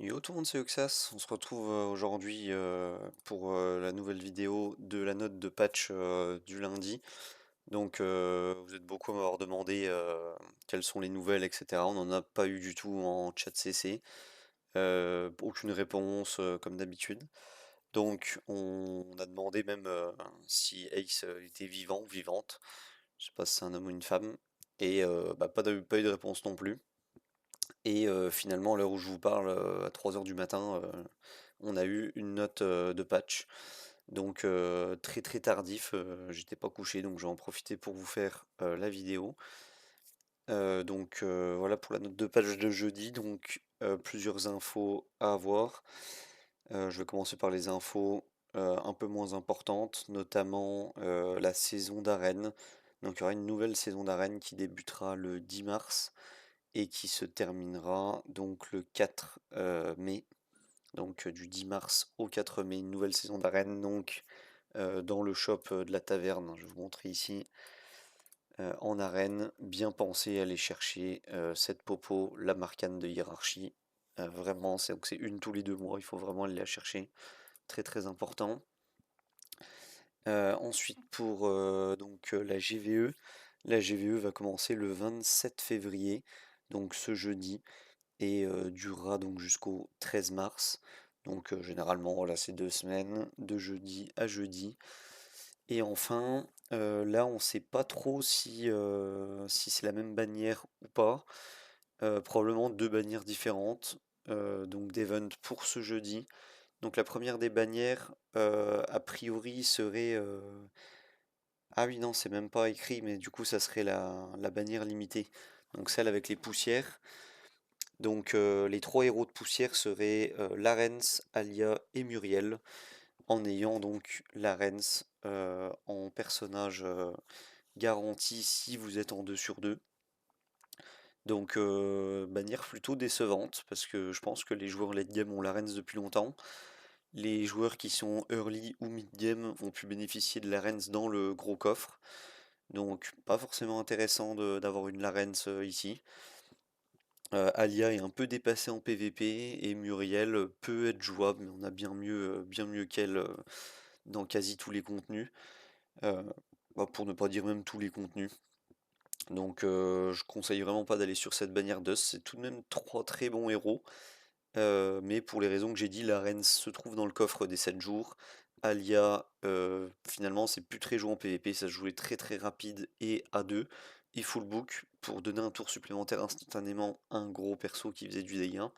Yo tout le monde, c'est Oxas. On se retrouve aujourd'hui pour la nouvelle vidéo de la note de patch du lundi. Donc vous êtes beaucoup à m'avoir demandé quelles sont les nouvelles, etc. On n'en a pas eu du tout en chat CC. Aucune réponse comme d'habitude. Donc on a demandé même si Ace était vivant ou vivante. Je sais pas si c'est un homme ou une femme. Et pas eu de réponse non plus. Et finalement, à l'heure où je vous parle, à 3 heures du matin, on a eu une note de patch. Donc très très tardif, j'étais pas couché, donc j'ai en profité pour vous faire la vidéo. Voilà pour la note de patch de jeudi, donc plusieurs infos à avoir. Je vais commencer par les infos un peu moins importantes, notamment la saison d'arène. Donc il y aura une nouvelle saison d'arène qui débutera le 10 mars et qui se terminera donc le 4 mai. Donc du 10 mars au 4 mai, une nouvelle saison d'arène donc dans le shop de la taverne. Je vais vous montrer ici en arène. Bien pensé à aller chercher cette popo, la Marcane de hiérarchie. Vraiment, c'est une tous les 2 mois, il faut vraiment aller la chercher. Très très important. Ensuite pour la GVE. La GVE va commencer le 27 février, donc ce jeudi, et durera donc jusqu'au 13 mars. Donc généralement, voilà, c'est 2 semaines, de jeudi à jeudi. Et enfin, là, on sait pas trop si c'est la même bannière ou pas. Probablement deux bannières différentes, donc d'event pour ce jeudi. Donc la première des bannières, a priori, serait... Ah oui, non, c'est même pas écrit, mais du coup, ça serait la bannière limitée. Donc celle avec les poussières. Donc les trois héros de poussière seraient Larens, Alia et Muriel, en ayant donc Larens en personnage garanti si vous êtes en 2 sur 2. Donc bannière plutôt décevante, parce que je pense que les joueurs late game ont Larens depuis longtemps. Les joueurs qui sont early ou mid game ont pu bénéficier de Larens dans le gros coffre. Donc pas forcément intéressant d'avoir une Larens ici. Alia est un peu dépassée en PvP et Muriel peut être jouable, mais on a bien mieux qu'elle dans quasi tous les contenus. Euh, pour ne pas dire même tous les contenus. Donc je conseille vraiment pas d'aller sur cette bannière d'Us. C'est tout de même trois très bons héros. Mais pour les raisons que j'ai dit, la reine se trouve dans le coffre des 7 jours. Alia, finalement, c'est plus très joué en PvP, ça se jouait très très rapide et à 2 et full book pour donner un tour supplémentaire instantanément à un gros perso qui faisait du dégât.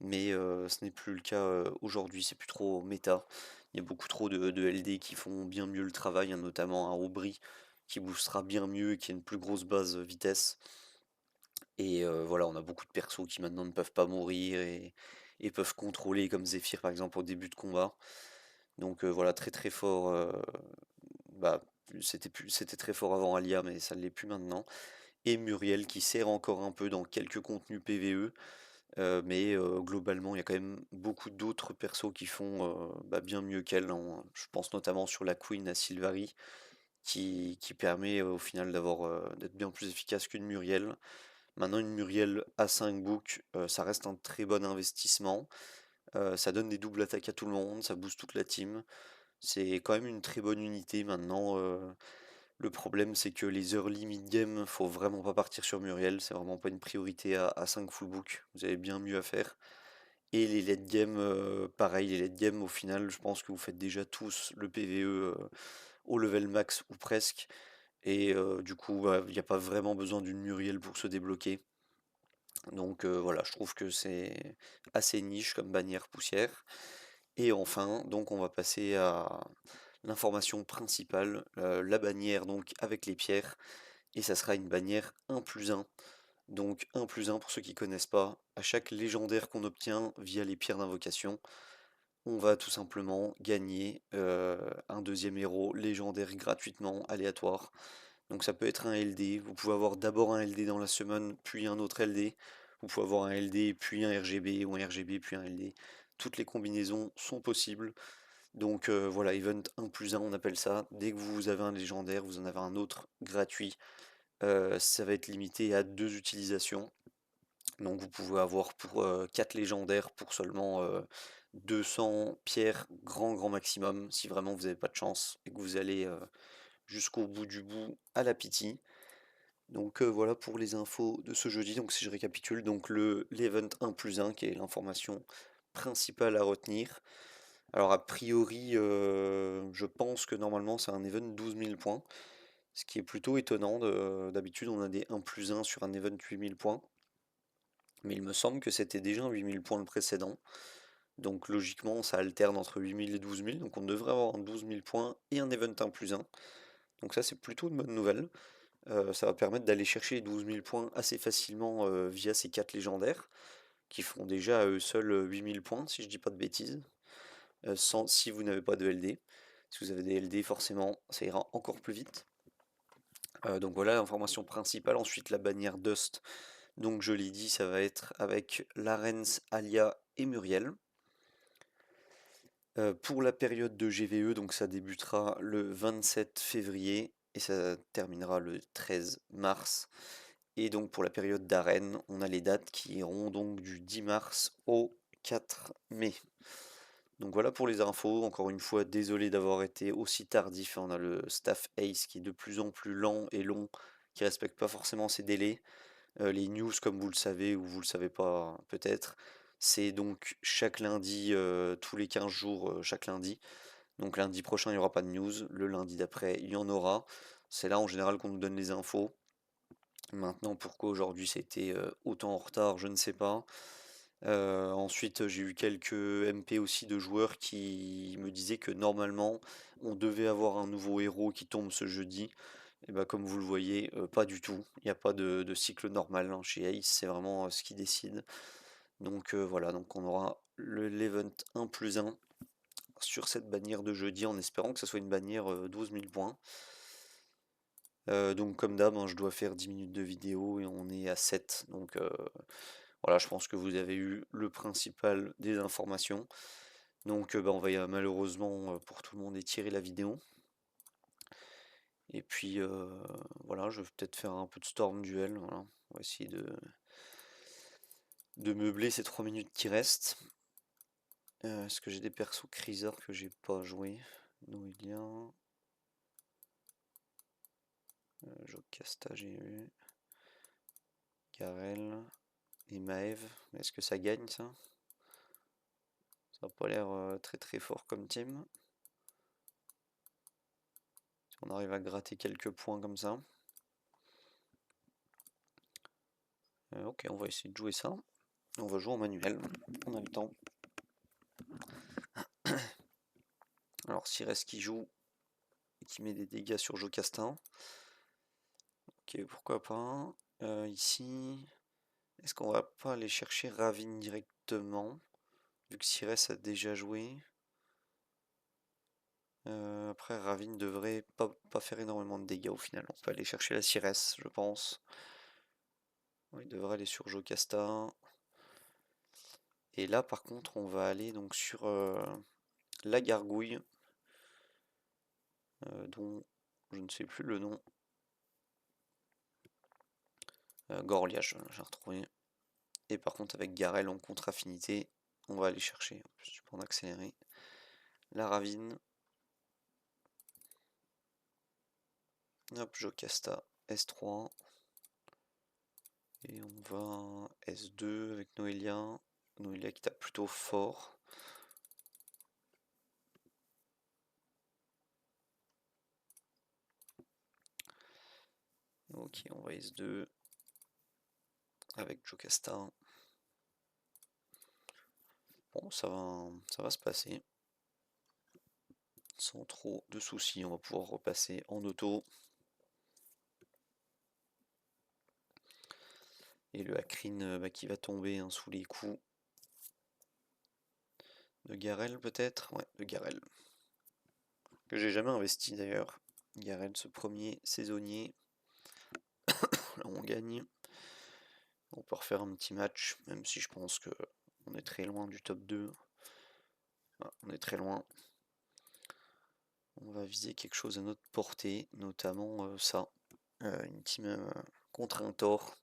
Mais ce n'est plus le cas aujourd'hui, c'est plus trop méta. Il y a beaucoup trop de LD qui font bien mieux le travail, hein, notamment un Aubry qui boostera bien mieux et qui a une plus grosse base vitesse. Et voilà, on a beaucoup de persos qui maintenant ne peuvent pas mourir et peuvent contrôler comme Zephyr par exemple au début de combat. Donc voilà, très très fort. Bah, c'était très fort avant Alia, mais ça ne l'est plus maintenant. Et Muriel qui sert encore un peu dans quelques contenus PvE. Mais globalement, il y a quand même beaucoup d'autres persos qui font bien mieux qu'elle, hein. Je pense notamment sur la Queen à Sylvari, qui permet au final d'être bien plus efficace qu'une Muriel. Maintenant, une Muriel à 5 books, ça reste un très bon investissement. Ça donne des doubles attaques à tout le monde, ça booste toute la team. C'est quand même une très bonne unité. Maintenant, le problème c'est que les early mid-game, faut vraiment pas partir sur Muriel, c'est vraiment pas une priorité à 5 full book. Vous avez bien mieux à faire. Et les late game, pareil, les late game au final, je pense que vous faites déjà tous le PvE au level max ou presque. Et du coup, il n'y a pas vraiment besoin d'une Muriel pour se débloquer. Donc voilà, je trouve que c'est assez niche comme bannière poussière. Et enfin, donc on va passer à l'information principale, la bannière donc avec les pierres. Et ça sera une bannière 1 plus 1. Donc 1 plus 1 pour ceux qui connaissent pas, à chaque légendaire qu'on obtient via les pierres d'invocation, on va tout simplement gagner un deuxième héros légendaire gratuitement, aléatoire. Donc ça peut être un LD, vous pouvez avoir d'abord un LD dans la summon, puis un autre LD. Vous pouvez avoir un LD, puis un RGB, ou un RGB, puis un LD. Toutes les combinaisons sont possibles. Donc voilà, event 1 plus 1, on appelle ça. Dès que vous avez un légendaire, vous en avez un autre gratuit. Ça va être limité à 2 utilisations. Donc vous pouvez avoir pour 4 légendaires pour seulement 200 pierres grand maximum, si vraiment vous n'avez pas de chance et que vous allez jusqu'au bout du bout à la pity. Donc voilà pour les infos de ce jeudi. Donc si je récapitule, donc l'event 1+1 qui est l'information principale à retenir. Alors a priori, je pense que normalement c'est un event 12 000 points, ce qui est plutôt étonnant. D'habitude on a des 1+1 sur un event 8 000 points, mais il me semble que c'était déjà un 8 000 points le précédent. Donc logiquement ça alterne entre 8 000 et 12 000, donc on devrait avoir un 12 000 points et un event 1+1. Donc ça c'est plutôt une bonne nouvelle. Ça va permettre d'aller chercher les 12 000 points assez facilement via ces 4 légendaires, qui font déjà à eux seuls 8 000 points, si je dis pas de bêtises, si vous n'avez pas de LD. Si vous avez des LD, forcément, ça ira encore plus vite. Donc voilà l'information principale. Ensuite, la bannière Dust. Donc je l'ai dit, ça va être avec Larens, Alia et Muriel. Pour la période de GVE, donc ça débutera le 27 février et ça terminera le 13 mars. Et donc pour la période d'arène, on a les dates qui iront donc du 10 mars au 4 mai. Donc voilà pour les infos. Encore une fois, désolé d'avoir été aussi tardif. On a le staff Ace qui est de plus en plus lent et long, qui respecte pas forcément ses délais. Les news, comme vous le savez ou vous le savez pas peut-être, c'est donc chaque lundi, tous les 15 jours, chaque lundi. Donc lundi prochain, il n'y aura pas de news. Le lundi d'après, il y en aura. C'est là en général qu'on nous donne les infos. Maintenant, pourquoi aujourd'hui c'était autant en retard, je ne sais pas. Ensuite, j'ai eu quelques MP aussi de joueurs qui me disaient que normalement, on devait avoir un nouveau héros qui tombe ce jeudi. Et bah, comme vous le voyez, pas du tout. Il n'y a pas de cycle normal hein. Chez Ace, c'est vraiment ce qui décide. Donc voilà, donc on aura l'event 1+1 sur cette bannière de jeudi en espérant que ce soit une bannière 12 000 points. Donc comme d'hab, hein, je dois faire 10 minutes de vidéo et on est à 7. Donc voilà, je pense que vous avez eu le principal des informations. Donc bah, on va malheureusement pour tout le monde étirer la vidéo. Et puis voilà, je vais peut-être faire un peu de Storm Duel. Voilà. On va essayer de meubler ces 3 minutes qui restent. Est-ce que j'ai des persos Chrysler que j'ai pas joué? Noelia. Jocasta j'ai eu. Garel. Et Maeve. Est-ce que ça gagne ça? Ça n'a pas l'air très fort comme team. Si on arrive à gratter quelques points comme ça. Ok, on va essayer de jouer ça. On va jouer en manuel. On a le temps. Alors, Cyrès qui joue et qui met des dégâts sur Jocasta. Ok, pourquoi pas. Ici, est-ce qu'on va pas aller chercher Ravine directement? Vu que Cyrès a déjà joué. Après, Ravine devrait pas faire énormément de dégâts au final. On peut aller chercher la Cyrès, je pense. Il devrait aller sur Jocasta. Et là, par contre, on va aller donc sur la gargouille, dont je ne sais plus le nom. Gorlia, j'ai retrouvé. Et par contre, avec Garel en contre-affinité, on va aller chercher. En plus, je peux en accélérer. La Ravine. Hop, Jocasta, S3. Et on va S2 avec Noelia. Noelia qui tape plutôt fort. Ok, on va S2 avec Jocasta. Bon, ça va se passer. Sans trop de soucis, on va pouvoir repasser en auto. Et le Hakrine bah, qui va tomber hein, sous les coups de Garel peut-être. Ouais, de Garel. Que j'ai jamais investi d'ailleurs. Garel, ce premier saisonnier. Là on gagne. On peut refaire un petit match, même si je pense que on est très loin du top 2. Ah, on est très loin. On va viser quelque chose à notre portée, notamment ça. Une team contre un Thor.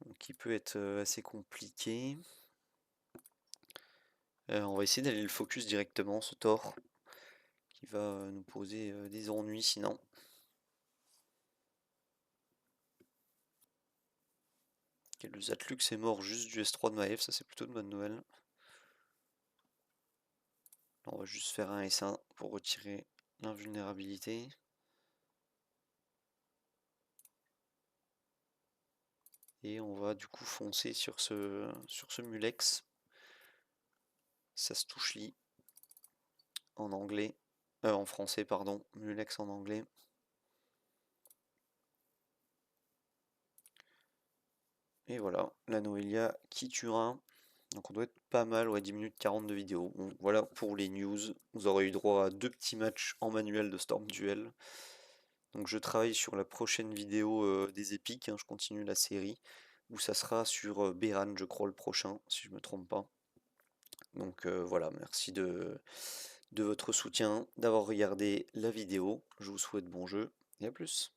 donc qui peut être assez compliqué. On va essayer d'aller le focus directement, ce Thor, qui va nous poser des ennuis sinon. Ok, le Zatlux est mort juste du S3 de Maef, ça c'est plutôt une bonne nouvelle. Là, on va juste faire un S1 pour retirer l'invulnérabilité. Et on va du coup foncer sur ce Mulex. Ça se touche lit en anglais. En français, pardon. Mulex en anglais. Et voilà, la Noelia qui tuera. Donc on doit être pas mal, ouais, 10 minutes 40 de vidéo. Bon, voilà pour les news. Vous aurez eu droit à 2 petits matchs en manuel de Storm Duel. Donc je travaille sur la prochaine vidéo des épiques, hein, je continue la série, où ça sera sur Beran, je crois, le prochain, si je me trompe pas. Donc voilà, merci de votre soutien, d'avoir regardé la vidéo. Je vous souhaite bon jeu et à plus.